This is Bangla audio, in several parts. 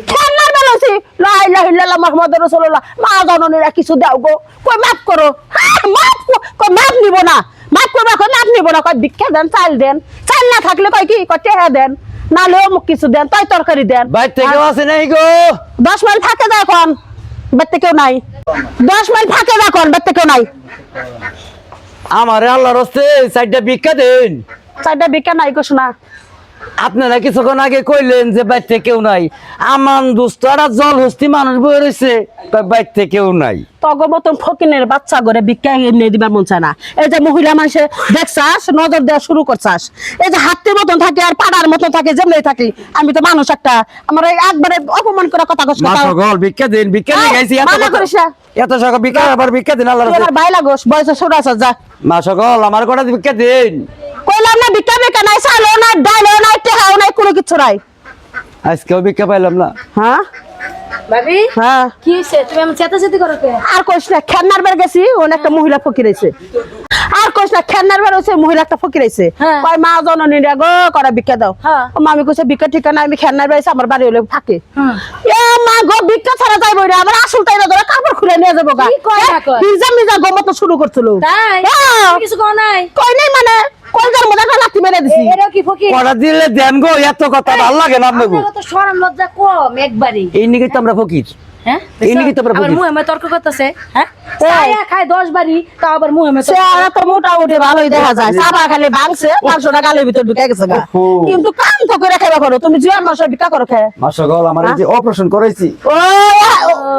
খেলনার বেলাছি লা ইলাহা ইল্লাল্লাহ মুহাম্মাদুর রাসূলুল্লাহ মা জননীরা কিছু দাও গো কই মাফ করো মাফ কই মাফ নিব না মাফ করবা কই মাফ নিব না কই ভিক্ষা দেন চাল না থাকলে কই কি কই টেহা দেন নালে অমুক কিছু দেন তাই তরকারি দেন বাইর থেকে আছে নাই গো 10 মাইল থাকে যা এখন বাইতে কেউ নাই 10 মাইল থাকে যা এখন বাইতে কেউ নাই আমারে আল্লাহর হস্তে সাইডটা ভিক্ষা দেন চাইটা ভিক্ষা নাই কো শোনা আপনারা কিছুক্ষণ আগে কইলেন যে বাইতে কেউ নাই আমান দুস্তারা জল হস্তি মানুষ বই রয়েছে বাইতে কেউ নাই তগো মতন ফকিনের বাচ্চা করে ভিক্ষা এমনি দিবার মন চায় না এই যে মহিলা মানুষে দেখছাস নজর দেওয়া শুরু করছাস এই যে হাতের মতন থাকে আর পাড়ার মতন থাকে যেমনি থাকি আমি তো মানুষ একটা আমার একবারে অপমান করে কথা কষ্ট মা সকল ভিক্ষা দেন ভিক্ষা নিয়ে গাইছি মানা করিস না এত সকাল ভিক্ষা আবার ভিক্ষা দেন আল্লাহর হস্তে আমার ভাই লাগোস বয়সে ছোট আছে যা মা সকল আমার কটা ভিক্ষা দেন কইলাম না ভিক্ষা ভিক্ষা নাই চালও নাই ডালও নাই টেহাও নাই কোনো কিছু নাই আজকেও ভিক্ষা পাইলাম না হ্যাঁ ভাবি হ্যাঁ কি হইছে তুমি আমার চেতাচেতি করো কে আর কইস না খেলনার বার গেছি ওন একটা মহিলা ফকির আইছে আর কইস না খেলনার বার হইছে মহিলা একটা ফকির আইছে হ্যাঁ। কয় মা জননী রে গো করে ভিক্ষা দাও হ্যাঁ। ও মামি কইছে ভিক্ষা ঠিকানা আমি খেলনার বার আইছি আমার বাড়ি হলে থাকে হুম। এ মা গো ভিক্ষা ছাড়া যাইবো রে আমার আসল তাই না ধরে কাপড় খুলে নিয়ে যাবো গা কি কয় না কয়? হিজা মিজা গমত শুরু করছিল তাই হ্যাঁ। তুমি কিছু কও নাই কই নাই মানে কলজার মধ্যে একটা লাথি মেরে দিছি এরা কি ফকির কটা দিলে দেন গো এত কথা ভালো লাগে না আপনাকে আপনার তো শরম লজ্জা কম একবারই এই নিকে তো আমরা ফকির হ্যাঁ এই নাকি তো আমরা আবার ফকির। মুহে মুহে তর্ক করতেছে হ্যাঁ ছায়া খায় 10 বাড়ি তাও আবার মুহে মুহে তর্ক চেহারা তো মোটামুটি ভালোই দেখা যায় সাবা খালি ভাঙছে 500 টাকা গালের ভিতর ঢুকে গেছে গা ওহো। কিন্তু কাম তো করে খাইবা করো তুমি জিয়ার মাসে ভিক্ষা করো খায় মা সকল আমার এই যে অপারেশন করাইছি ও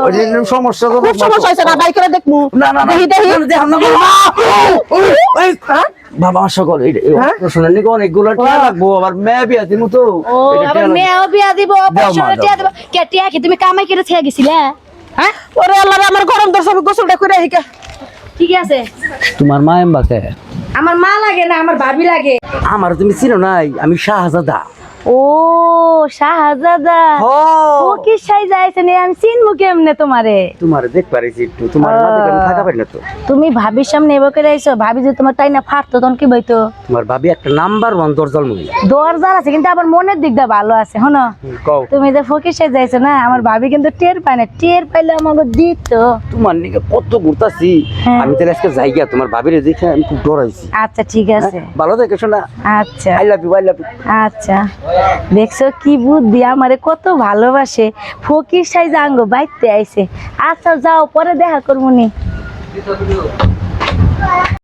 ওই যে সমস্যা তো খুব সমস্যা হয়েছে না বাই করে দেখমু না না দেখি দেখি দেখাম না বাবা মা সকল অপারেশনের নিকে অনেকগুলো টাকা লাগবো আবার মেয়ে বিয়া দিমু তো ও এটা আবার টাকা লাগবো। মেয়েও বিয়া দিব অপারেশন দাও। টিয়া দিব কে টিয়া কি তুমি কামাই করে থেকে গেছিলে হ্যাঁ ওরে আল্লাহ রে, আমার গরম দর সব গোসলটা করে হিকা ঠিক আছে তোমার মা এমবাকে আমার মা লাগে না আমার ভাবি লাগে আমার তুমি চিনো নাই আমি শাহজাদা ও শাহজাদা ও কি সাই যাইছে নে আমি চিনবো কেমনে তোমারে তোমার দেখ পারিছি একটু তোমার মা দেখে আমি থাকা পারি না তো তুমি ভাবির সামনে এবার করে আইছো ভাবি যে তোমার তাই না ফাটতো তখন কি বইতো তোমার ভাবি একটা নাম্বার 1 দরজাল মহিলা দরজার আছে কিন্তু আবার মনের দিকটা ভালো আছে হনো কও তুমি যে ফকির সাই যাইছো না আমার ভাবি কিন্তু টের পায় না টের পাইলে আমাকে দিত তোমার নিকে কত ঘুরতাছি হ্যাঁ। আমি তাহলে আজকে যাই গিয়া তোমার ভাবিরে দেখে আমি খুব ডরাইছি আচ্ছা ঠিক আছে ভালো দেখে শোনা আচ্ছা আই লাভ ইউ আচ্ছা দেখছো কি বুদ্ধি আমারে কত ভালোবাসে ফকির সাই জাঙ্গো বাইতে আইছে আচ্ছা যাও পরে দেখা করবো নি